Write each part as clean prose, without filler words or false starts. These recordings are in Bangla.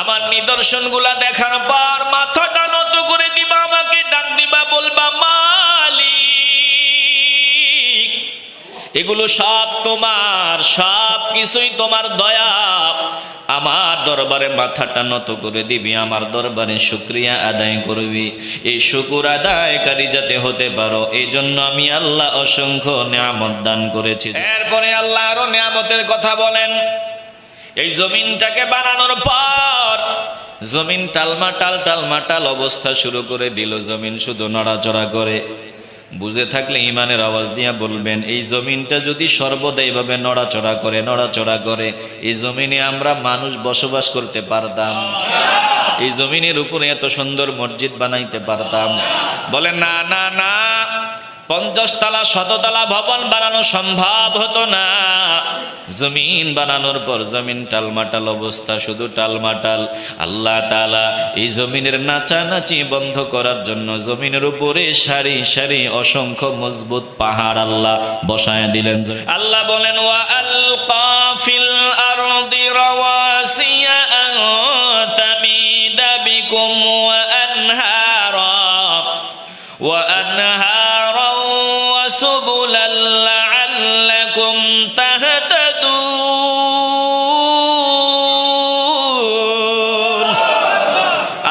আমার নিদর্শনগুলা দেখার পর মাথাটা নত করে দিবা, আমাকে ডাক দিবা, বলবা মালিক এগুলো সব তোমার, সব কিছুই তোমার দয়া। আমার দরবারে মাথাটা নত করে দিবি, আমার দরবারে শুকরিয়া আদায় করবি। এই শুকর আদায়কারী যাতে হতে পারো, এই জন্য আমি আল্লাহ অসংখ্য নিয়ামত দান করেছি। এরপরে আল্লাহ আরো নিয়ামতের কথা বলেন। এই জমিনটাকে বানানোর পর জমিন টালমাটাল অবস্থা শুরু করে দিল। জমিন শুধু নড়াচড়া করে। বুঝে থাকলে ইমানের আওয়াজ দিয়া বলবেন, এই জমিনটা যদি সর্বদা এইভাবে নড়াচড়া করে, এই জমিনে আমরা মানুষ বসবাস করতে পারতাম? এই জমিনের উপরে এত সুন্দর মসজিদ বানাইতে পারতাম? বলেন না না না, 50 তলা 100 তলা ভবন বানানো সম্ভব হতো না। জমিন বানানোর পর জমিন টালমাটাল অবস্থা, শুধু টালমাটাল। আল্লাহ তাআলা এই জমিনের নাচানাচি বন্ধ করার জন্য জমিনের উপরে সারি সারি অসংখ্য মজবুত পাহাড় আল্লাহ বসায় দিলেন। আল্লাহ বলেন, ওয়া আলকা ফিল আরদি রাওয়াসিয়া আন তামিদা বিকুম ওয়া আনহারা سبلا لعلكم تهتدون।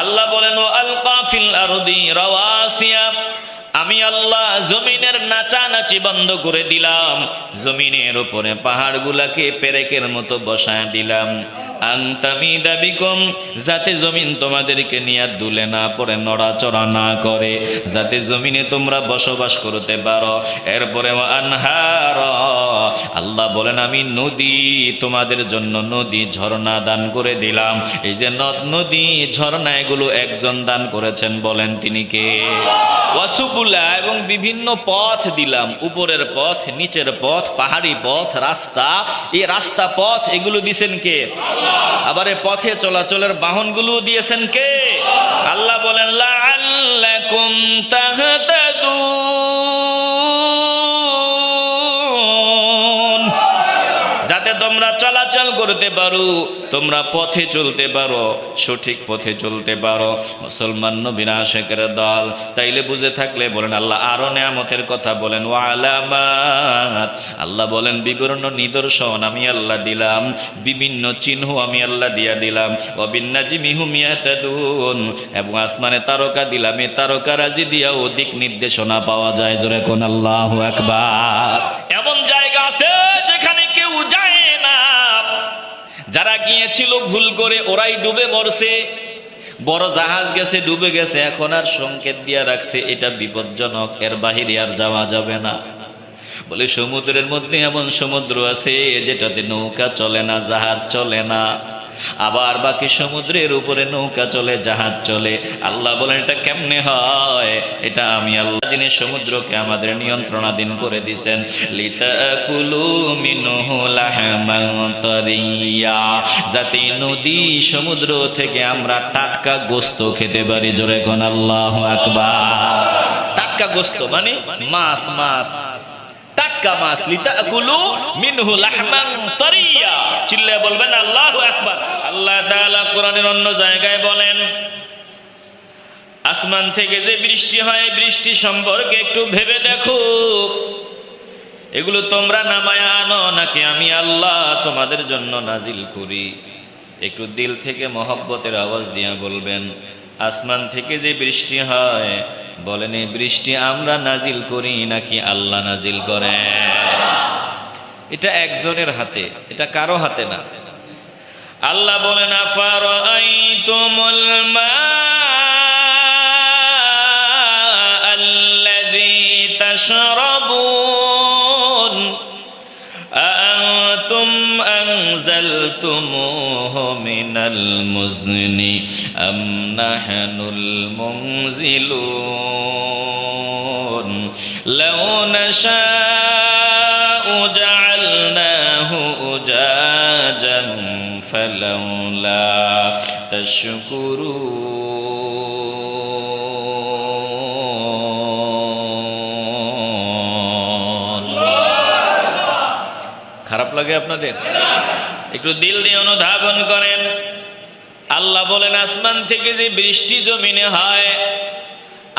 আল্লাহ বলেন, ওয়ালকা ফিল আরদি রাওয়াসিয়া, আমি আল্লাহ জমিনের নাচানাচি বন্ধ করে দিলাম, জমিনের উপরে পাহাড়গুলাকে পেরেকের মতো বসায় দিলাম। আনতামিদা বিকুম, যাতে জমিন তোমাদেরকে নিয়ে দুলে না পড়ে, নড়াচড়া না করে, যাতে জমিনে তোমরা বসবাস করতে পারো। এরপরে আনহার, আল্লাহ বলেন আমি নদী তোমাদের জন্য, নদী ঝর্ণা দান করে দিলাম। এই যে নদ নদী ঝর্ণা এগুলো একজন দান করেছেন, বলেন তিনি কে? ওয়াসুবুলা, এবং বিভিন্ন পথ দিলাম, উপরের পথ, নিচের পথ, পাহাড়ি পথ, রাস্তা। এই রাস্তা পথ এগুলো দিয়েছেন কে? আবার এই পথে চলাচলের বাহনগুলো দিয়েছেন কে? আল্লাহ বলেন, লাআল্লাকুম তাহতাদুন, যাতে তোমরা চলাচল করতে পারো, তোমরা পথে চলতে পারো, সঠিক পথে চলতে পারো। মুসলমান নবীর আশিকের দল। তাইলে বুঝে থাকলে বলেন আল্লাহ আরো নিয়ামতের কথা বলেন। ওয়া আলামাত, আল্লাহ বলেন বিভিন্ন নিদর্শন আমি আল্লাহ দিলাম, বিভিন্ন চিহ্ন আমি আল্লাহ দিয়া দিলাম। ওয়া বিন্নাজমি হুম ইয়াহতাদুন, এবং আসমানে তারকা দিলাম, এই তারকারাজি দিয়াও দিক নির্দেশনা পাওয়া যায়। জোরে কোন আল্লাহু আকবার। এমন জায়গা আছে যেখানে কেউ যায় না, যারা গিয়েছিল ভুল করে ওরাই ডুবে মরছে। বড় জাহাজ গেছে, ডুবে গেছে, এখন আর সংকেত দিয়া রাখছে এটা বিপজ্জনক, এর বাহিরে আর যাওয়া যাবে না। বলে সমুদ্রের মধ্যে এমন সমুদ্র আছে যেটাতে নৌকা চলে না, জাহাজ চলে না। আবার বাকি সমুদ্রের উপরে নৌকা চলে, জাহাজ চলে। আল্লাহ বলেন এটা কেমনে হয়? এটা আমি আল্লাহ যিনি সমুদ্রকে আমাদের নিয়ন্ত্রণাধীন করে দিয়েছেন। লিতাকুলু মিনহু লাহমান তারিয়া, যাতে নদী সমুদ্র থেকে আমরা টাটকা গোশত খেতে পারি। জোরে কোন আল্লাহু আকবার। টাটকা গোশত মানে মাছ, মাছ, টাটকা মাছ। লিতাকুলু মিনহু লাহমান তারিয়া, চিল্লায়ে বলবেন আল্লাহু আকবার। আল্লাহ তাআলা কোরআনের অন্য জায়গায় বলেন, আসমান থেকে যে বৃষ্টি হয়, বৃষ্টি সম্পর্কে একটু ভেবে দেখো, এগুলো তোমরা নামায় আনো নাকি আমি আল্লাহ তোমাদের জন্য নাজিল করি? একটু দিল থেকে মহব্বতের আওয়াজ দিয়ে বলবেন, আসমান থেকে যে বৃষ্টি হয়, বলেন এই বৃষ্টি আমরা নাজিল করি নাকি আল্লাহ নাজিল করেন? এটা একজনের হাতে, এটা কারো হাতে না। আল্লাহ বলেন, আফারাআইতুমুল মাআল্লাযী তাশরাবুন আআনতুম আনজালতুমুহু মিনাল মুজনি আম নাহনুল মুনজিলুন লাউ নাশাউ জাআলনাহু উজাজান ফালাউলা তাশকুরুন। খারাপ লাগে আপনাদের? একটু দিল দিয়ে অনুধাবন করেন। আল্লাহ বলেন আসমান থেকে যে বৃষ্টি জমিনে হয়,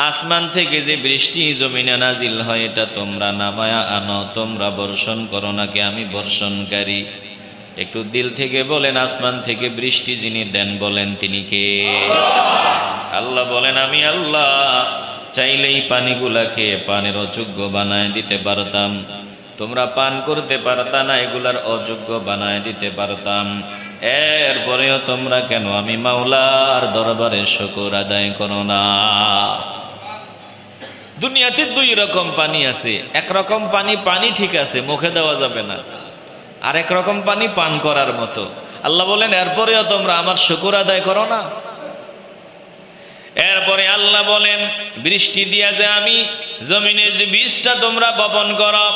আসমান থেকে যে বৃষ্টি জমিনে নাজিল হয়, এটা তোমরা নামায়া আনো, তোমরা বর্ষণ করো নাকি আমি বর্ষণকারী? একটু দিল থেকে বলেন, আসমান থেকে বৃষ্টি যিনি দেন বলেন তিনি কে? আল্লাহ বলেন আমি আল্লাহ চাইলেই পানিগুলাকে পানের অযোগ্য বানায় দিতে পারতাম, তোমরা পান করতে পারতা না, এগুলার অযোগ্য বানায় দিতে পারতাম। এরপরেও তোমরা কেন আমি মাওলার দরবারে শুকর আদায় করো না? দুনিয়াতে দুই রকম পানি আছে, একরকম পানি পানি ঠিক আছে, মুখে দেওয়া যাবে না, আর এক রকম পানি পান করার মতো। আল্লাহ বলেন এরপরেও তোমরা আমার শুকর আদায় করো না। এরপরে আল্লাহ বলেন বৃষ্টি দিয়া যে আমি জমিনে যে বীজটা তোমরা বপন করো,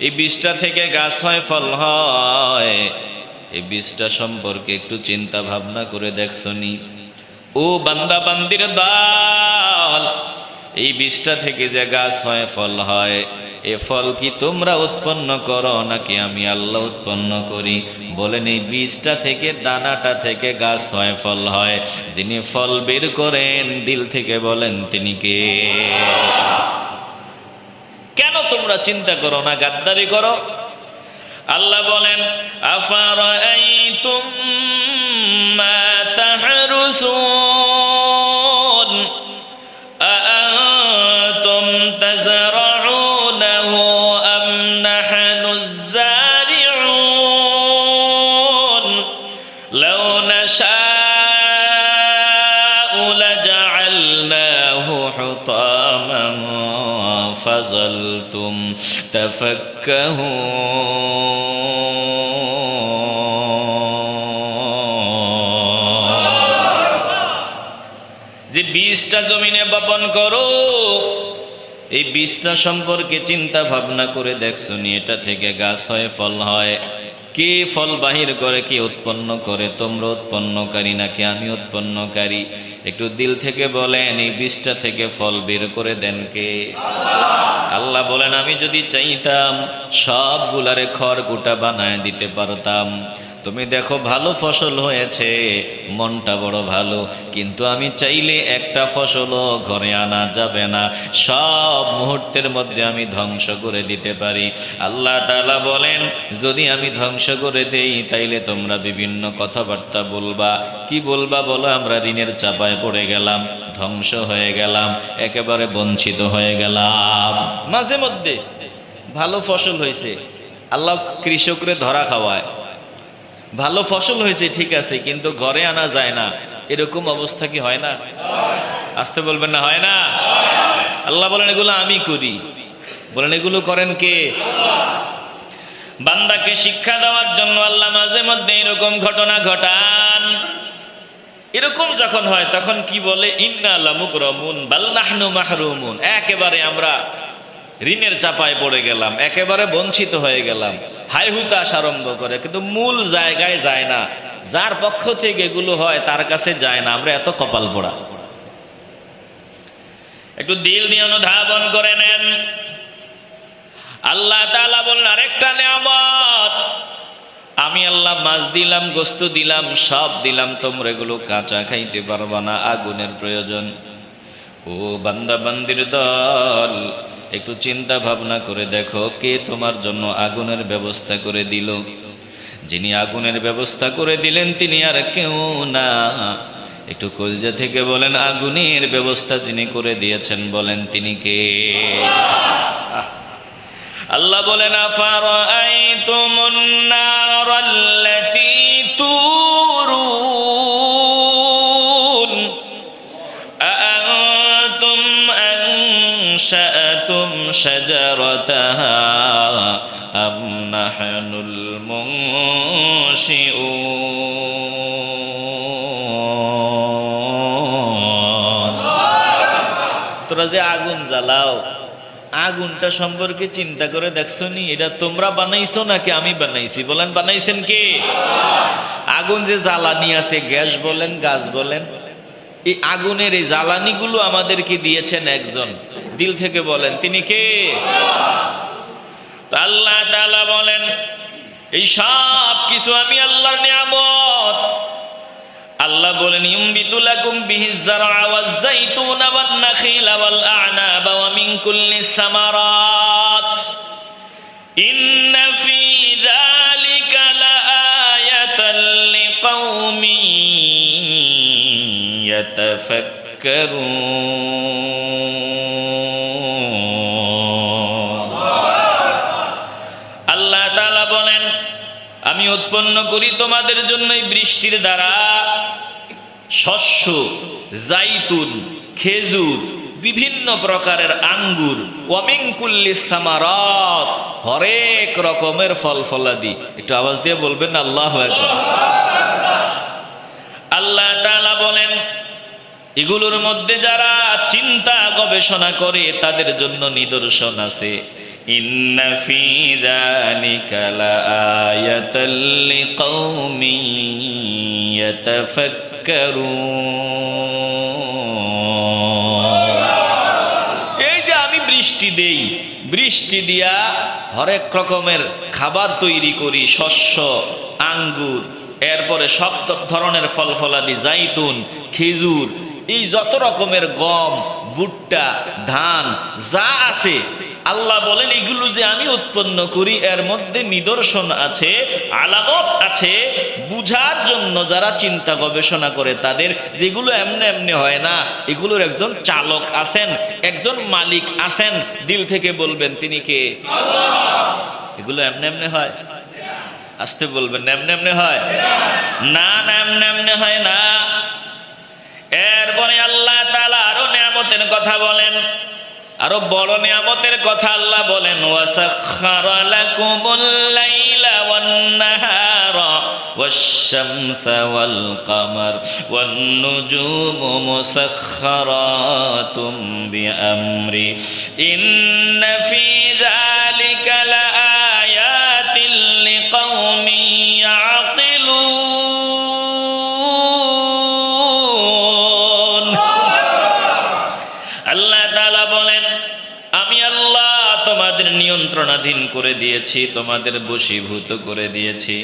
এই বীজটা থেকে গাছ হয়, ফল হয়, এই বীজটা সম্পর্কে একটু চিন্তা ভাবনা করে দেখছনি? ও বান্দা বান্দির দল, এই বীজটা থেকে যে গাছ হয়, ফল হয়, এ ফল কি তোমরা উৎপন্ন করো নাকি আমি আল্লাহ উৎপন্ন করি? বলেন এই বীজটা থেকে, দানাটা থেকে গাছ হয়, ফল হয়, যিনি ফল বের করেন দিল থেকে বলেন তিনি কে? কেন তোমরা চিন্তা করো না, গাদ্দারি করো? আল্লাহ বলেন আফারাআইতুম মা তাহরুসুন আআনতুম তাযরাউনাহু আম নাহনুজ যারিউন লাউ নাশাউ লাজআলনাহু হুতামান ফাযালতুম তাফাক্কাহুন। যে বীজটা জমিনে বপন করো, এই বীজটা সম্পর্কে চিন্তা ভাবনা করে দেখছো নি? এটা থেকে গাছ হয়, ফল হয়, কে ফল বাহির করে, কে উৎপন্ন করে? তোমরা উৎপন্নকারী নাকি আমি উৎপন্নকারী? একটু দিল থেকে বলেন এই বীজটা থেকে ফল বের করে দেন কে? আল্লাহ বলেন আমি যদি চাইতাম সবগুলারে খড়কুটা বানায় দিতে পারতাম। তুমি দেখো ভালো ফসল হয়েছে, মনটা বড় ভালো, কিন্তু আমি চাইলে একটা ফসলও ঘরে আনা যাবে না, সব মুহূর্তের মধ্যে আমি ধ্বংস করে দিতে পারি। আল্লাহ তাআলা বলেন যদি আমি ধ্বংস করে দেই তাইলে তোমরা বিভিন্ন কথাবার্তা বলবা। কি বলবা বলো? আমরা ঋণের চাপায় পড়ে গেলাম, ধ্বংস হয়ে গেলাম, একেবারে বঞ্চিত হয়ে গেলাম। মাঝে মধ্যে ভালো ফসল হয়েছে, আল্লাহ কৃষকরে ধরা খাওয়ায়, ভালো ফসল হয়েছে ঠিক আছে, কিন্তু ঘরে আনা যায় না, এরকম অবস্থা কি হয় না? আসতে বলবেন না, হয় না? আল্লাহ বলেন এগুলো আমি করি। বলেন এগুলো করেন কে? বান্দাকে শিক্ষা দেওয়ার জন্য আল্লাহ মাঝে মধ্যে এরকম ঘটনা ঘটান। এরকম যখন হয় তখন কি বলে? ইন্না লামুকরামুন বাল নাহনু মাহরুমুন। একেবারে আমরা ঋণের চাপায় পড়ে গেলাম, একেবারে বঞ্চিত হয়ে গেলাম, হাই হুতাশ আরম্ভ করে, কিন্তু মূল জায়গায় যায় না। যার পক্ষ থেকে এগুলো হয় তার কাছে যায় না। আমরা এত কপাল পোড়া। একটু দিল দিয়ে অনুধাবন করে নেন। আল্লাহ তাআলা বলেন আরেকটা নিয়ামত, আমি আল্লাহ মাছ দিলাম, গোস্ত দিলাম, সব দিলাম, তোমরা এগুলো কাঁচা খাইতে পারবা না, আগুনের প্রয়োজন। ও বান্দা বান্দির দল, একটু চিন্তা ভাবনা করে দেখো কে তোমার জন্য আগুনের ব্যবস্থা করে দিল? যিনি আগুনের ব্যবস্থা করে দিলেন তিনি আর কেউ না। একটু কলজা থেকে বলেন আগুনের ব্যবস্থা যিনি করে দিয়েছেন বলেন তিনি কে? আল্লাহ বলেন আফারাআইতুমুন নারাল্লাতী তুরুন আআনতুম আনশাআতুম শাজারাতাহা আম নাহনুল মুনশিউন। তোরা যে আগুন জ্বালাও, আগুনটা সম্পর্কে চিন্তা করে দেখছো নি? এটা তোমরা বানাইছো নাকি আমি বানাইছি? বলেন বানাইছেন কে? আগুন যে জ্বালানি আছে, গ্যাস বলেন গাছ বলেন, এই আগুনের এই জ্বালানিগুলো আমাদেরকে দিয়েছেন একজন। দিল থেকে বলেন তিনি কে? তো আল্লাহ তাআলা বলেন এই সব কিছু আমি আল্লাহর নিয়ামত। আল্লাহ বলেন ইউমবিতু লাকুম বিহিজ যারআ ওয়াজ যাইতুনা ওয়ান নাখিলা ওয়াল আ'নাবা ওয়া মিন কুল্লিস সামারাত ইন্না ফী যালিকা লাআয়াতান লিকাউমিন ইয়াতাফাক্কারুন। আল্লাহ তাআলা বলেন আমি উৎপন্ন করি তোমাদের জন্য বৃষ্টির দ্বারা শস্য, জাইতুন, খেজুর, বিভিন্ন প্রকারের আঙ্গুর, ওয়া মিন কুল্লিস সামারাত, হরেক রকমের ফল ফলাদি। একটু আওয়াজ দিয়ে বলবেন আল্লাহু আকবার। আল্লাহ তাআলা বলেন এগুলোর মধ্যে যারা চিন্তা গবেষণা করে তাদের জন্য নিদর্শন আছে। ইন্না ফী যালিকা লাআয়াতাল লিকাউমিন ইয়াতাফাক্কারুন। এই যে আমি বৃষ্টি দেই, বৃষ্টি দিয়া হরেক রকমের খাবার তৈরি করি, শস্য, আঙ্গুর, এরপরে সব ধরনের ফল ফলাদি, জাইতুন, খেজুর, এই যত রকমের গম, ভুট্টা, ধান যা আছে, আল্লাহ বলেন এগুলো যে আমি উৎপন্ন করি এর মধ্যে নিদর্শন আছে, আলামত আছে বুঝার জন্য যারা চিন্তা গবেষণা করে তাদের। যেগুলো এমনি এমনি হয় না, এগুলোর একজন চালক আছেন, একজন মালিক আছেন। দিল থেকে বলবেন তিনি কে? আল্লাহ। এগুলো এমনি এমনি হয়? আসতে বলবেন এমনি এমনি হয় না, না এমনি এমনি হয় না। এরপরে আল্লাহ তাআলা আরো নিয়ামতের কথা বলেন, আরো বড় নিয়ামতের কথা আল্লাহ বলেন ওয়াসাখখারা লাকুমুল লাইলা ওয়ান নাহারা ওয়াশ-শামসা ওয়াল কামার ওয়ান নুজুমু মুসাখখারাতুম বিআমরি ইন্না ফী যালিকা লাআয়াতিন লিকাউমিন ইয়াকিলুন। আল্লাহ তাআলা বলেন আমি আল্লাহ তোমাদের নিয়ন্ত্রণাধীন করে দিয়েছি, তোমাদের বশীভূত করে দিয়েছি।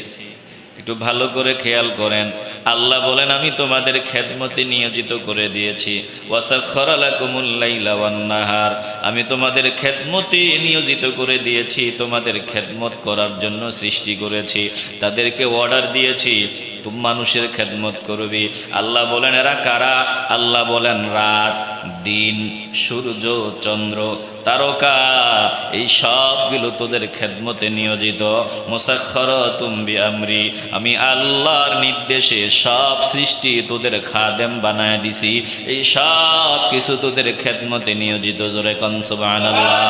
একটু ভালো করে খেয়াল করেন, আল্লাহ বলেন আমি তোমাদের খেদমতে নিয়োজিত করে দিয়েছি। ওয়াসাখখারা লাকুমুল লাইলা ওয়ান নাহার, আমি তোমাদের খেদমতে নিয়োজিত করে দিয়েছি, তোমাদের খেদমত করার জন্য সৃষ্টি করেছি, তাদেরকে অর্ডার দিয়েছি তুমি মানুষের খেদমত করবি। আল্লাহ বলেন এরা কারা? আল্লাহ বলেন রাত, দিন, সূর্য, চন্দ্র, তারকা, এই সবগুলো তোদের খেদমতে নিয়োজিত। মুসাখখারাতুম বিআমরি, আমি আল্লাহর নির্দেশে সব সৃষ্টি তোদের খাদেম বানায় দিছি, এই সব কিছু তোদের খেদমতে নিয়োজিত। জোরে কোন সুবহানাল্লাহ।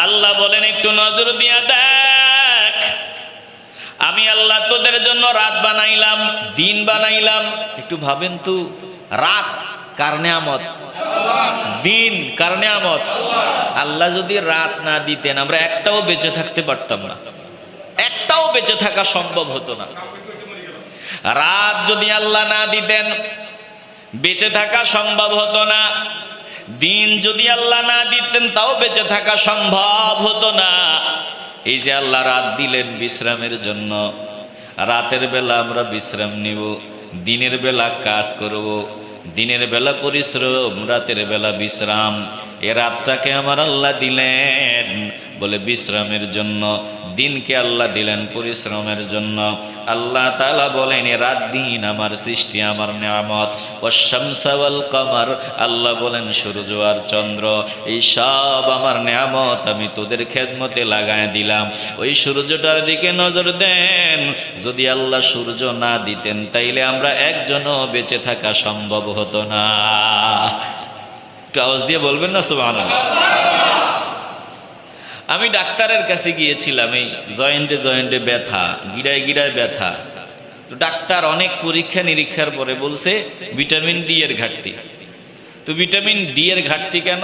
আল্লাহ বলেন একটু নজর দিয়া দেখ, আমি আল্লাহ তোদের জন্য রাত বানাইলাম, দিন বানাইলাম। একটু ভাবেন তো, রাত কার নিয়ামত? দিন কার নিয়ামত? আল্লাহ যদি রাত না দিতেন আমরা একটাও বেঁচে থাকতে পারতাম না, একটাও বেঁচে থাকা সম্ভব হতো না। রাত যদি আল্লাহ না দিতেন বেঁচে থাকা সম্ভব হতো না। দিন যদি আল্লাহ না দিতেন তাও বেঁচে থাকা সম্ভব হতো না। এই যে আল্লাহ রাত দিলেন বিশ্রামের জন্য, রাতের বেলা আমরা বিশ্রাম নিব, দিনের বেলা কাজ করব, দিনের বেলা পরিশ্রম, রাতের বেলা বিশ্রাম। এ রাতটাকে আমার আল্লাহ দিলেন বলে বিশ্রামের জন্য, দিনকে আল্লাহ দিলেন পরিশ্রমের জন্য। আল্লাহ তাআলা বলেন এ রাত দিন আমার সৃষ্টি, আমার নিয়ামত। ওয়াশ-শামসা ওয়াল কামার, আল্লাহ বলেন সূর্য আর চন্দ্র, এই সব আমার নিয়ামত, আমি তোদের খেদমতে লাগায় দিলাম। ওই সূর্যটার দিকে নজর দেন, যদি আল্লাহ সূর্য না দিতেন তাইলে আমরা একজনও বেঁচে থাকা সম্ভব হতো না। একটু আওয়াজ দিয়ে বলবেন না সুবহানাল্লাহ। আমি ডাক্তারের কাছে গিয়েছিলাম, এই জয়েন্টে জয়েন্টে ব্যথা, গিরায় গিরায় ব্যথা। তো ডাক্তার অনেক পরীক্ষা নিরীক্ষার পরে বলছে ভিটামিন ডি এর ঘাটতি। তো ভিটামিন ডি এর ঘাটতি কেন?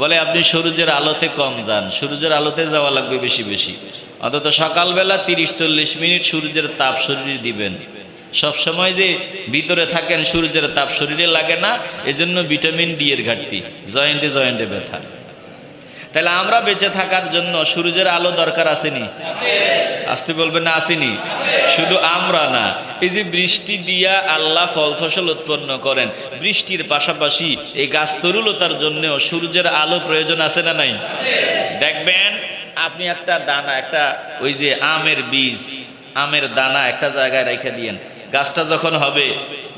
বলে আপনি সূর্যের আলোতে কম যান, সূর্যের আলোতে যাওয়া লাগবে বেশি বেশি, অন্তত সকালবেলা 30-40 মিনিট সূর্যের তাপ শরীরে দিবেন। সবসময় যে ভিতরে থাকেন সূর্যের তাপ শরীরে লাগে না, এজন্য ভিটামিন ডি এর ঘাটতি, জয়েন্টে জয়েন্টে ব্যথা। তাহলে আমরা বেঁচে থাকার জন্য সূর্যের আলো দরকার আসেনি? আসতে বলবেন না, আসেনি? শুধু আমরা না, এই যে বৃষ্টি দিয়া আল্লাহ ফল ফসল উৎপন্ন করেন, বৃষ্টির পাশাপাশি এই গাছ তরুলতার জন্যও সূর্যের আলো প্রয়োজন আছে না নাই? দেখবেন আপনি একটা দানা, একটা ওই যে আমের বীজ, আমের দানা একটা জায়গায় রেখে দিয়েন, গাছটা যখন হবে,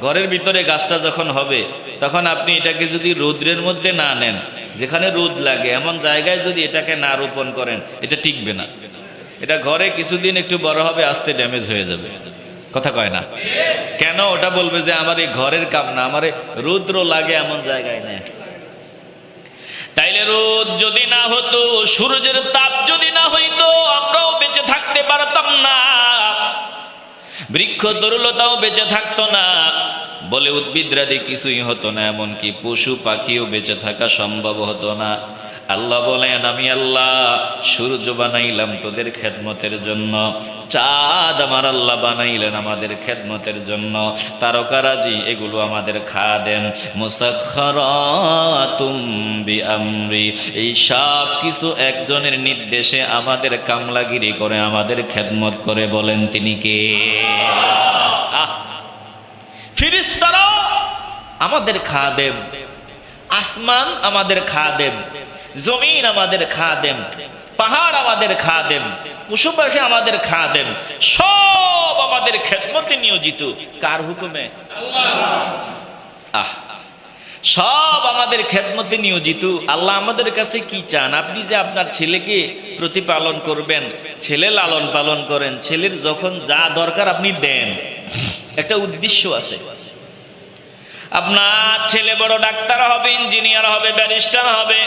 ঘরের ভিতরে গাছটা যখন হবে, তখন আপনি এটাকে যদি রৌদ্রের মধ্যে না নেন, যেখানে রোদ লাগে এমন জায়গায় যদি এটাকে না রোপণ করেন, এটা টিকবে না। এটা ঘরে কিছুদিন একটু বড় হবে, আস্তে ড্যামেজ হয়ে যাবে। কথা কয় না কেন? ওটা বলবে যে আমার এই ঘরের কাম না, আমার রৌদ্র লাগে এমন জায়গায় নেই। তাইলে রোদ যদি না হতো, সূর্যের তাপ যদি না হইতো, আমরাও বেঁচে থাকতে পারতাম না, বৃক্ষ তরুলতাও বেঁচে থাকতো না, বলে উদ্ভিদরাদি কিছুই হতো না, এমনকি পশু পাখিও বেঁচে থাকা সম্ভব হতো না। আল্লাহ বলেন, আমি আল্লাহ সূর্য বানাইলাম তোদের খেদমতের জন্য, চাঁদ আমার আল্লাহ বানাইলেন আমাদের খেদমতের জন্য, তারকারাজি এগুলো আমাদের খাদেম, মুসাখখারাতুম বিআমরি, এই সব কিছু একজনের নির্দেশে আমাদের কামলাগিরি করে, আমাদের খেদমত করে। বলেন তিনি কে? ফেরেশতারা আমাদের খাদেম, আসমান আমাদের খাদেম, জমিন আমাদের খাদেম, পাহাড় আমাদের খাদেম, পশু পাখি আমাদের খাদেম, সব আমাদের খেদমতে নিয়োজিত। কার হুকুমে? সব আমাদের খেদমতে নিয়োজিত। আল্লাহ আমাদের কাছে কি চান? আপনি যে আপনার ছেলেকে প্রতিপালন করবেন, ছেলে লালন পালন করেন, ছেলের যখন যা দরকার আপনি দেন, একটা উদ্দেশ্য আছে। আপনার ছেলে বড় ডাক্তার হবে, ইঞ্জিনিয়ার হবে, ব্যারিস্টার হবে,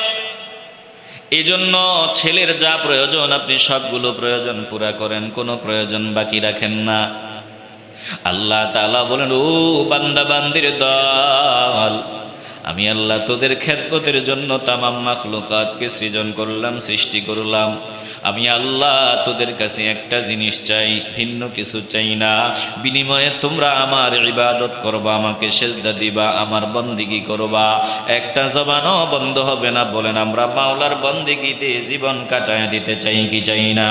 এই জন্য ছেলের যা প্রয়োজন আপনি সবগুলো প্রয়োজন পুরা করেন, কোনো প্রয়োজন বাকি রাখেন না। আল্লাহ তাআলা বলেন, ও বান্দা বান্দির দল, আমি আল্লাহ তোদের খেদমতের জন্য তামাম মাখলুকাতকে সৃজন করলাম, সৃষ্টি করলাম। আমি আল্লাহ তোদের কাছে একটা জিনিস চাই, ভিন্ন কিছু চাই না। বিনিময়ে তোমরা আমার ইবাদত করবা, আমাকে সেজদা দিবা, আমার বন্দিগি করবা। একটা জবানও বন্ধ হবে না। বলেন, আমরা মাওলার বন্দিগিতে জীবন কাটায় দিতে চাই কি চাই না?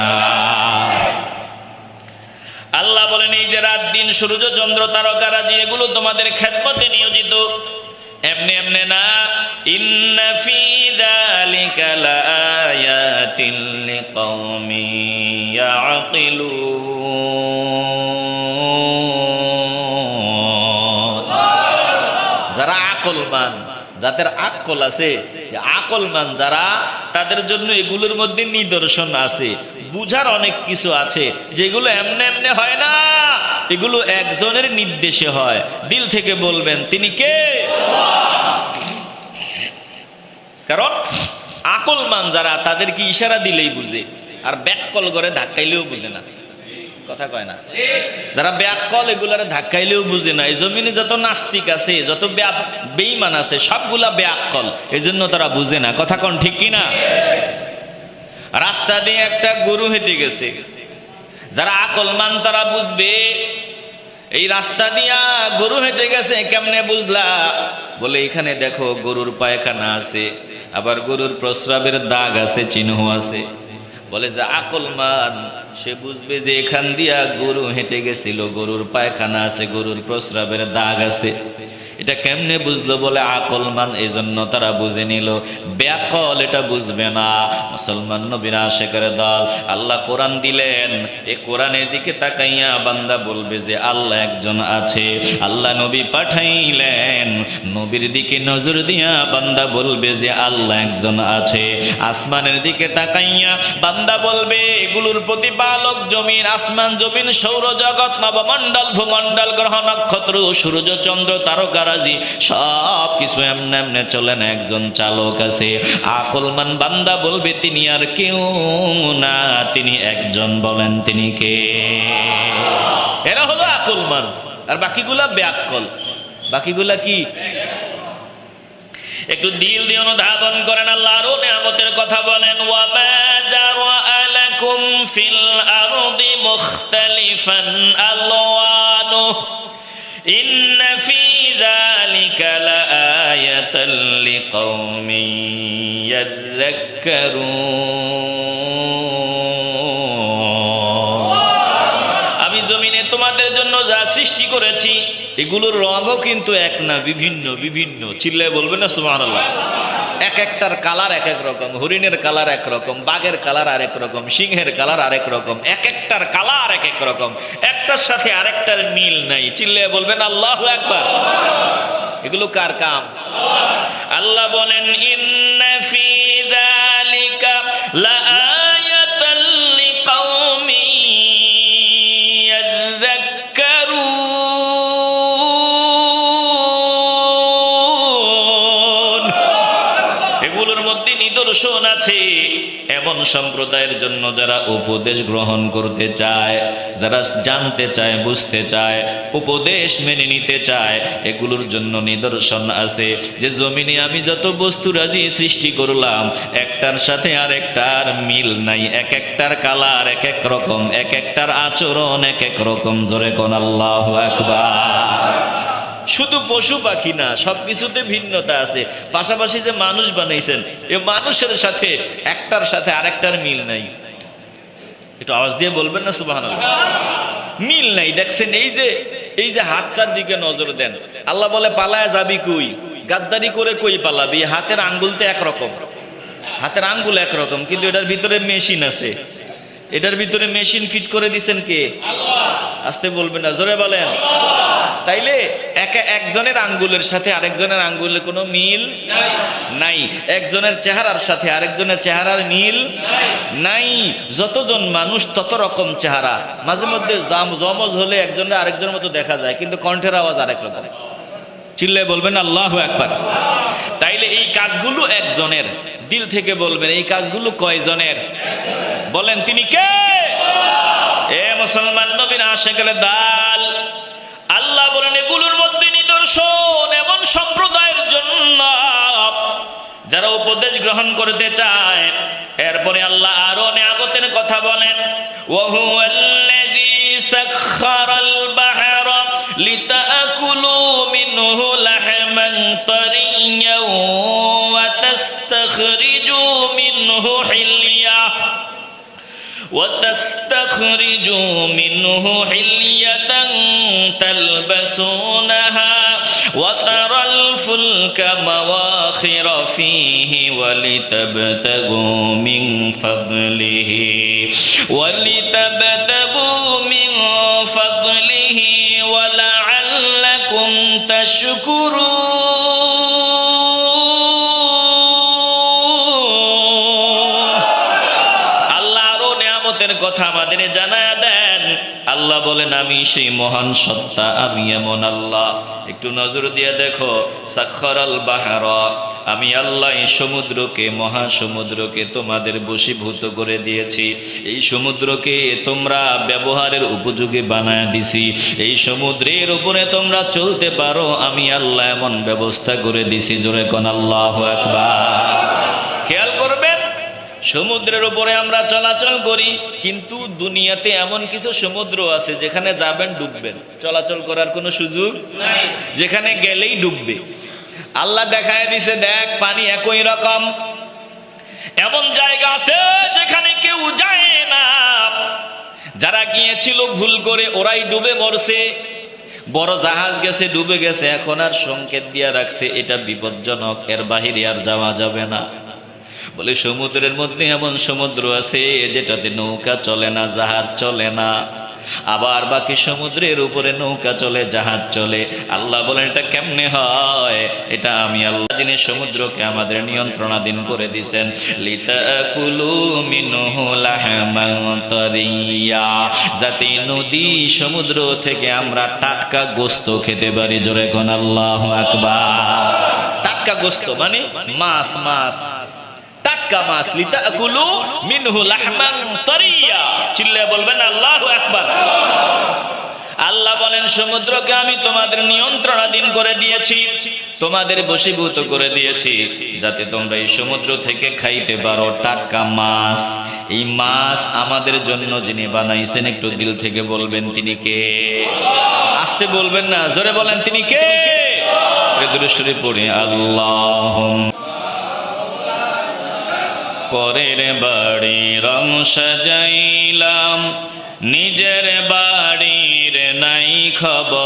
আল্লাহ বলেন, এই যে রাত দিন, সূর্য চন্দ্র তারকারাজি, এগুলো তোমাদের খেদমতে নিয়োজিত। এমনি এমনি না, ইন্না ফি যালিকা লাআয়াতিন লিকাওমি ইয়াকিলুন। যারা আকলমান, যাদের আকল আছে, আকলমান যারা, তাদের জন্য এগুলোর মধ্যে নিদর্শন আছে, বুঝার অনেক কিছু আছে, যেগুলো এমনি এমনি হয় না, এগুলো একজনের নির্দেশে হয়। দিল থেকে বলবেন, তিনি কে? কারণ আকলমান যারা, তাদেরকে ইশারা দিলেই বুঝে, আর ব্যাককল করে ধাক্কাইলেও বুঝে না। কথা কয় না? যারা ব্যাককল, এগুলারে ধাক্কাইলেও বুঝে না। এই জমিনে যত নাস্তিক আছে, যত বেঈমান আছে, সবগুলা ব্যাককল, এই জন্য তারা বুঝে না। কথা কোন ঠিক কিনা? রাস্তা দিয়ে একটা গরু হেঁটে গেছে, যারা আকলমান তারা বুঝবে, এই রাস্তা দিয়া গরু হেঁটে গেছে, কেমনে বুঝলা? বলে, এখানে দেখো গরুর পায়খানা আছে, আবার গরুর প্রস্রাবের দাগ আছে, চিহ্ন আছে। বলে, যে আকলমান সে বুঝবে যে এখান দিয়া গরু হেঁটে গেছিল, গরুর পায়খানা আছে, গরুর প্রস্রাবের দাগ আছে। এটা কেমনে বুঝলো? বলে আকলমান, এই জন্য তারা বুঝে নিল। ব্যাকল এটা বুঝবে না। মুসলমান নবীর আশেকের দল, আল্লাহ কোরআন দিলেন, এই কোরআনের দিকে তাকাইয়া বান্দা বলবে যে আল্লাহ একজন আছে। আল্লাহ নবী পাঠাইলেন, নবীর দিকে নজর দিয়া বান্দা বলবে যে আল্লাহ একজন আছে। আসমানের দিকে তাকাইয়া বান্দা বলবে, এগুলোর প্রতিপালক জমিন, আসমান জমিন, সৌরজগৎ, নবমণ্ডল, ভূমণ্ডল, গ্রহ নক্ষত্র, সূর্য চন্দ্র তারকারাজি, সব কিছু এমনে এমনে চলে না, একজন চালক আছে। আকলমান বান্দা বলবে, তিনি আর কেউ না, তিনি একজন। বলেন, তিনি কে? এরা হলো আকলমান, আর বাকিগুলা বেআক্কল। বাকিগুলা কি? একটু দিল দিয়ে অনুধাবন করেন। আল্লাহ আরো নিয়ামতের কথা বলেন, ওয়া মা যারা লাকুম ফিল আরদি মুখতালিফান আলওয়ানু ইন্না ফি যালিকা লাআয়াতান লিকাওমিন ইয়াযাক্কারুন। তোমাদের জন্য যা সৃষ্টি করেছি এগুলোর রঙও কিন্তু এক না, বিভিন্ন বিভিন্ন। চিল্লায় বলবেন না সুবহানাল্লাহ। এক একটার কালার এক এক রকম, হরিণের কালার এক রকম, বাঘের কালার আরেক রকম, সিংহের কালার আরেক রকম, এক একটার কালার এক এক রকম, একটার সাথে আরেকটার মিল নাই। চিল্লায় বলবেন আল্লাহু আকবার। এগুলো কার কাম? আল্লাহ বলেন ইন্না ফি যালিকা লাআয়াতান লিকাউমিন ইয়াযাক্কারুন। এগুলোর মধ্যে নিদর্শন আছে এমন সম্প্রদায়ের জন্য যারা উপদেশ গ্রহণ করতে চায়, যারা জানতে চায়, বুঝতে চায়, উপদেশ মেনে নিতে চায়। এগুলোর জন্য নিদর্শন আছে যে জমিনে আমি যত বস্তু রাজি সৃষ্টি করলাম একটার সাথে আরেকটার মিল নাই, এক একটার কালার এক এক রকম, এক একটার আচরণ এক এক রকম। জোরে কোন আল্লাহু আকবার। শুধু পশু পাখি না, সবকিছুতে ভিন্নতা আছে। পাশাপাশি যে মানুষ বানাইছেন, এ মানুষের সাথে একটার সাথে আরেকটার মিল নাই। একটু আওয়াজ দিয়ে বলবেন না সুবহানাল্লাহ। মিল নাই। দেখছেন এই যে হাতটার দিকে নজর দেন, আল্লাহ বলে পালায়া যাবি কই, গাদ্দারি করে কই পালাবি। হাতের আঙ্গুল তো একরকম, হাতের আঙ্গুল একরকম, কিন্তু এটার ভিতরে মেশিন আছে। এটার ভিতরে মেশিন ফিট করে দিচ্ছেন কে? আল্লাহ। আস্তে বলবেন না, জোরে বলেন। তাইলে একজনের আঙ্গুলের সাথে আরেকজনের আঙ্গুলের কোনো মিল নাই, একজনের চেহারার সাথে আরেকজনের চেহারার মিল নাই। যতজন মানুষ তত রকম চেহারা। মাঝে মধ্যে জমজ হলে একজনের আরেকজনের মতো দেখা যায়, কিন্তু কণ্ঠের আওয়াজ আরেক রকম। চিল্লায় বলবেন আল্লাহু আকবার। তাইলে এই কাজগুলো একজনের। দিল থেকে বলবেন এই কাজগুলো কয়জনের? বলেন তিনি কে? এ মুসলমান নবীর আশিকের দল, আল্লাহ বলেন এগুলোর মধ্যে নিদর্শন এমন সম্প্রদায়ের জন্য যারা উপদেশ গ্রহণ করতে চায়। এরপরে আল্লাহ আরো নিয়ামতের কথা বলেন, ওয়া হুয়াল্লাযী সাখখারাল বাহরা লিতাকুলু মিনহু লাহমান তারিয়্যান ওয়া তাস্তাখরিজু মিনহু হিলয়া وتستخرجوا منه حلية تلبسونها وترى الفلك مواخر فيه ولتبتغوا من فضله ولعلكم تشكرون। কথা আমাদের জানায়া দেন। আল্লাহ বলেন আমি সেই মহান সত্তা, আমি এমন আল্লাহ। একটু নজর দিয়ে দেখো, সাখখারাল বাহরা, আমি আল্লাহ এই সমুদ্রকে, মহাসমুদ্রকে তোমাদের বশীভূত করে দিয়েছি। এই সমুদ্রকে তোমরা ব্যবহারের উপযোগী বানায় দিছি। এই সমুদ্রের উপরে তোমরা চলতে পারো, আমি আল্লাহ এমন ব্যবস্থা করে দিছি। জোরে কোন আল্লাহু আকবার। খেয়াল করবেন, সমুদ্রের উপরে আমরা চলাচল করি, কিন্তু দুনিয়াতে এমন কিছু সমুদ্র আছে যেখানে যাবেন ডুববেন, চলাচল করার কোনো সুযোগ নাই, যেখানে গেলেই ডুববে। আল্লাহ দেখায় দিছে, দেখ পানি একই রকম। এমন জায়গা আছে যেখানে কেউ যায় না, যারা গিয়েছিল ভুল করে ওরাই ডুবে মরছে। বড় জাহাজ গেছে, ডুবে গেছে, এখন আর সংকেত দিয়া রাখছে এটা বিপজ্জনক, এর বাহিরে আর যাওয়া যাবে না। বলে সমুদ্রের মধ্যে এমন সমুদ্র আছে যেটাতে নৌকা চলে না, জাহাজ চলে না। আবার বাকি সমুদ্রের উপরে নৌকা চলে, জাহাজ চলে। আল্লাহ বলেন এটা কেমনে হয়? এটা আমি আল্লাহ যিনি সমুদ্রকে আমাদের নিয়ন্ত্রণাধীন করে দিয়েছেন। লিতাকুলু মিনহু লাহমান তারিয়্যা, যাতে নদী সমুদ্র থেকে আমরা টাটকা গোশত খেতে পারি। জোরে কোন আল্লাহু আকবার। টাটকা গোশত মানে মাছ, টাটকা মাছ। লিতাকুলু মিনহু লাহমান তারিয়্যা, চিল্লায়ে বলবেন আল্লাহু আকবার। আল্লাহ বলেন সমুদ্রকে আমি তোমাদের নিয়ন্ত্রণাধীন করে দিয়েছি, তোমাদের বশীভূত করে দিয়েছি, যাতে তোমরা এই সমুদ্র থেকে খাইতে পারো টাটকা মাছ। এই মাছ আমাদের জন্য যিনি বানাইছেন, একটু দিল থেকে বলবেন তিনি কে? আস্তে বলবেন না, জোরে বলেন তিনি কে? দুরূদ শরীফ পড়ি, আল্লাহুম্মা। পরের বাড়ি রং সাজাইলাম, নিজের বাড়ির নাই খবর,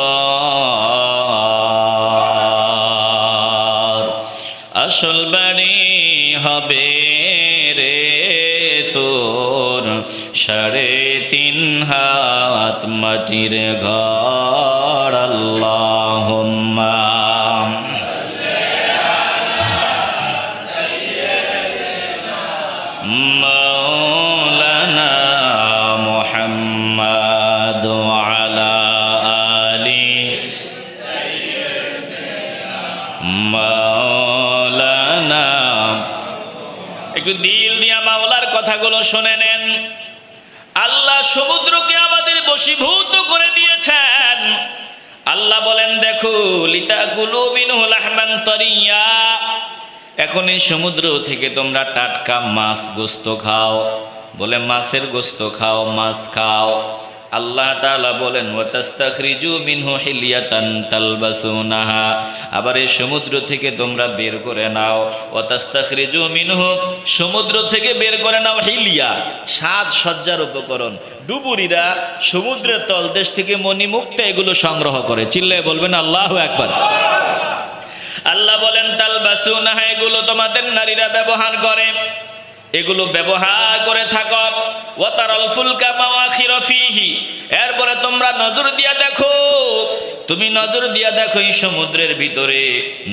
আসল বাড়ি হবে রে তোর 3.5 হাত মাটির ঘর। আল্লাহুম্মা মাওলানা মুহাম্মাদ ওয়া আলা আলি মাওলানা। একটু দিল দিয়া মাওলার কথাগুলো শুনে নেন। আল্লাহ সমুদ্রকে আমাদের বশীভূত করে দিয়েছেন। আল্লাহ বলেন, দেখো লিতাকুলু মিনহু লাহমান তারিয়া, এখন এই সমুদ্র থেকে তোমরা টাটকা মাছ গোস্ত খাও। বলে মাছের গোস্ত খাও, মাছ খাও। আল্লাহ তাআলা বলেন ওয়াতাস্তাখরিজু মিনহু হিলিয়াতান তালবাসুনাহা, আবার এই সমুদ্র থেকে তোমরা বের করে নাও। ওয়াতাস্তাখরিজু মিনহু, সমুদ্র থেকে বের করে নাও হিলিয়া, সাজসজ্জার উপকরণ। ডুবুরিরা সমুদ্রের তলদেশ থেকে মণিমুক্তা এগুলো সংগ্রহ করে। চিল্লায় বলবেন আল্লাহু আকবার। আল্লাহ বলেন তালবাসুনাহা, এগুলো তোমাদের নারীরা ব্যবহার করে, এগুলো ব্যবহার করে থাকো। ওয়াতারাল ফুলকা মাওয়াখিরা ফিহি, এরপরে তোমরা নজর দিয়া দেখো, তুমি নজর দিয়া দেখো এই সমুদ্রের ভিতরে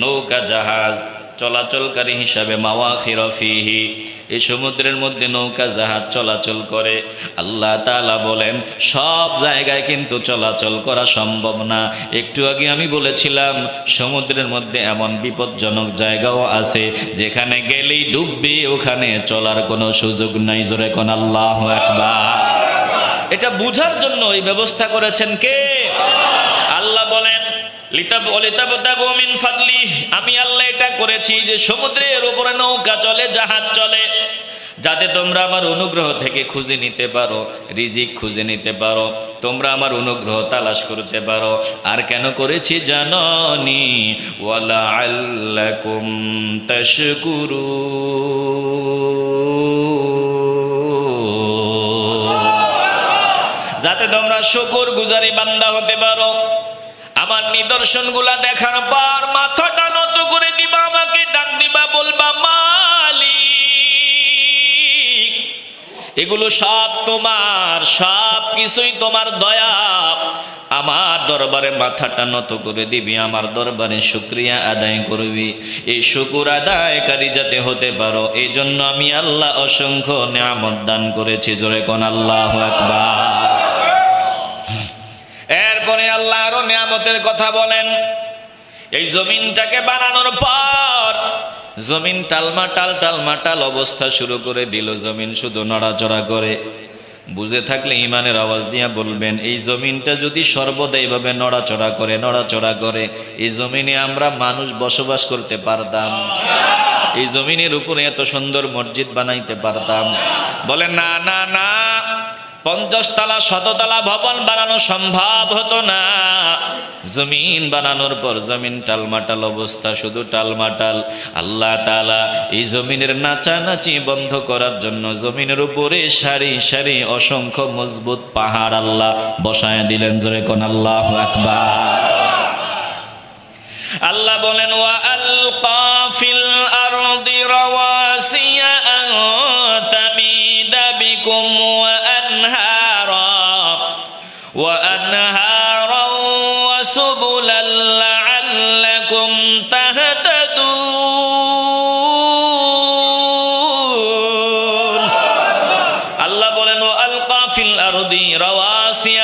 নৌকা জাহাজ চলাচলকারী হিসাবে মাওয়াখিরা ফিহি, এই সমুদ্রের মধ্যে নৌকা জাহাজ চলাচল করে। আল্লাহ তাআলা বলেন সব জায়গায় কিন্তু চলাচল করা সম্ভব না। একটু আগে আমি বলেছিলাম সমুদ্রের মধ্যে এমন বিপজ্জনক জায়গাও আছে যেখানে গেলেই ডুববে, ওখানে চলার কোনো সুযোগ নাই। জোরে কোন আল্লাহু আকবার। এটা বুঝার জন্য এই ব্যবস্থা করেছেন কে? আল্লাহ বলেন লিতাবতাগু মিন ফাদলি, আমি আল্লাহ এটা করেছি যে সমুদ্রের উপরে নৌকা চলে, জাহাজ চলে, যাতে তোমরা আমার অনুগ্রহ থেকে খুঁজে নিতে পারো, রিজিক খুঁজে নিতে পারো, তোমরা আমার অনুগ্রহ তালাশ করতে পারো। আর কেন করেছি জানোনি? ওয়ালাআল্লাকুম তাশকুরুন, যাতে তোমরা শুকর গুজারি বান্দা হতে পারো। আমার নিদর্শনগুলা দেখার পর মাথাটা নত করে দিবা, আমাকে ডাক দিবা, বলবা মালিক, এগুলো সব তোমার, সব কিছুই তোমার দয়া। আমার দরবারে মাথাটা নত করে দিবি, আমার দরবারে শুকরিয়া আদায় করবি। এই শুকর আদায়কারী যাতে হতে পারো, এই জন্য আমি আল্লাহ অসংখ্য নিয়ামত দান করেছি। জোরে কোন আল্লাহু আকবার। এরপরে আল্লাহ আরো নিয়ামতের কথা বলেন। এই জমিনটাকে বানানোর পর জমিন টালমাটাল অবস্থা শুরু করে দিল। জমিন শুধু নড়াচড়া করে। বুঝে থাকলে ইমানের আওয়াজ দিয়া বলবেন, এই জমিনটা যদি সর্বদা এইভাবে নড়াচড়া করে, এই জমিনে আমরা মানুষ বসবাস করতে পারতাম? এই জমিনের উপরে এত সুন্দর মসজিদ বানাইতে পারতাম? বলেন না না না, 50 তলা 100 তলা ভবন বানানো সম্ভব হতো না। জমিন বানানোর পর জমিন টালমাটাল অবস্থা, শুধু টালমাটাল। আল্লাহ তাআলা এই জমিনের নাচানাচি বন্ধ করার জন্য জমিনের উপরে সারি সারি অসংখ্য মজবুত পাহাড় আল্লাহ বসায় দিলেন। জোরে কোন আল্লাহু আকবার। আল্লাহ বলেন ওয়া আলকা ফিল আরদি রাওয়াসিয়া আন তামিদা বিকুম وأنهارا وسبلا لعلكم تهتدون। আল্লাহ বলেন وألقى في الأرض رواسي,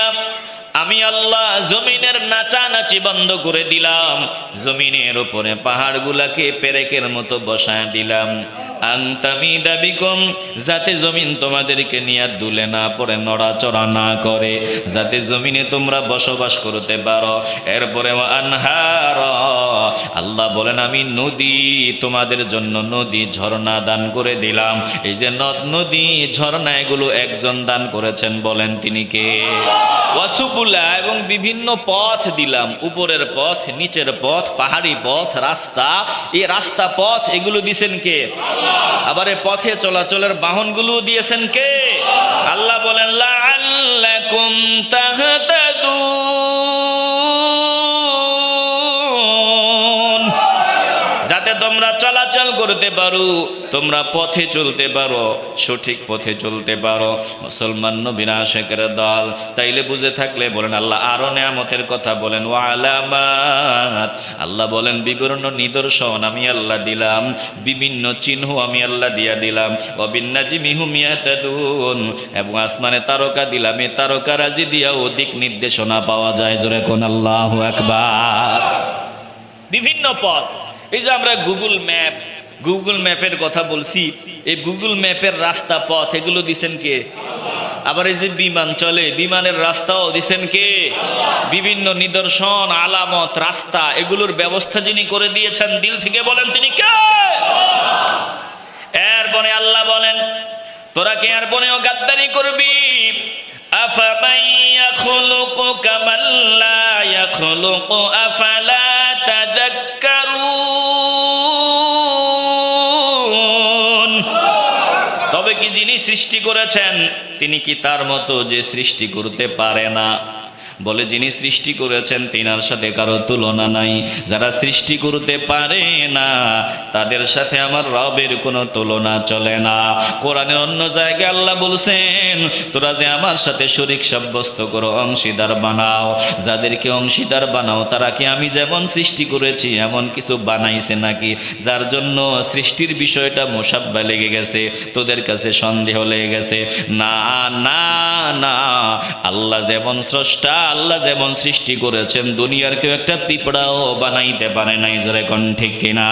আমি আল্লাহ জমিনের নাচানাচি বন্ধ করে দিলাম, জমিনের উপরে পাহাড়গুলাকে পেরেকের মতো বসায় দিলাম। আনতামিদা বিকুম, যাতে জমিন তোমাদেরকে নিয়ে দুলে না পড়ে, নড়াচড়া না করে, যাতে জমিনে তোমরা বসবাস করতে পারো। এরপরে আনহার, আল্লাহ বলেন আমি নদী তোমাদের জন্য নদী ঝর্ণা দান করে দিলাম। এই যে নদ নদী ঝর্ণা এগুলো একজন দান করেছেন, বলেন তিনি কে? ওয়াসুবুলা, এবং বিভিন্ন পথ দিলাম, উপরের পথ, নিচের পথ, পাহাড়ি পথ, রাস্তা, এই রাস্তা পথ এগুলো দিয়েছেন কে? আবার এই পথে চলাচলের বাহনগুলো দিয়েছেন কে? আল্লাহ বলেন লাআল্লাকুম তাহতাদুন, যাতে তোমরা চলাচল করতে পারো, তোমরা পথে চলতে পারো, সঠিক পথে চলতে পারো। মুসলমান নবীর আশিকের দল। তাইলে বুঝে থাকলে বলেন আল্লাহ আরো নিয়ামতের কথা বলেন, ওয়া আলামাত, আল্লাহ বলেন বিভিন্ন নিদর্শন আমি আল্লাহ দিলাম, বিভিন্ন চিহ্ন আমি আল্লাহ দিয়া দিলাম। ওয়া বিন্নাজমি হুম ইয়াহতাদুন, এবং আসমানে তারকা দিলাম, এই তারকারাজি দিয়াও দিক নির্দেশনা পাওয়া যায়। জোরে কোন আল্লাহু আকবার। বিভিন্ন পথ, এই যে আমরা গুগল ম্যাপের কথা বলছি, এই গুগল ম্যাপের রাস্তা পথ এগুলো দিছেন কে? আবার এই যে বিমান চলে, বিমানের রাস্তাও দিছেন কে? বিভিন্ন নিদর্শন, আলামত, রাস্তা এগুলোর ব্যবস্থা যিনি করে দিয়েছেন, দিল থেকে বলেন তিনি কে? এরপরে আল্লাহ বলেন তোরা কে আর বনেও গাদ্দারি করবি? আফামান ইয়াখলুকু কামান লা ইয়াখলুকু আফালা তাযাক্কারুন, তবে কি যিনি সৃষ্টি করেছেন তিনি কি তার মতো যে সৃষ্টি করতে পারে না? বলে যিনি সৃষ্টি করেছেন তিনার সাথে কারো তুলনা নাই। যারা সৃষ্টি করতে পারে না তাদের সাথে আমার রবের কোনো তুলনা চলে না। কোরআনের অন্য জায়গায় আল্লাহ বলছেন তোরা যে আমার সাথে শরীক সাব্যস্ত করো, অংশীদার বানাও, যাদেরকে অংশীদার বানাও তারা কি আমি যেমন সৃষ্টি করেছি এমন কিছু বানাইছে নাকি? যার জন্য সৃষ্টির বিষয়টা মোসাব্বা লেগে গেছে, তোদের কাছে সন্দেহ লেগে গেছে। না না না, আল্লাহ যেমন স্রষ্টা, আল্লাহ যেমন সৃষ্টি করেছেন দুনিয়ার কেউ একটা পিঁপড়াও বানাইতে পারে নাই। জোরে কোন ঠিক কিনা?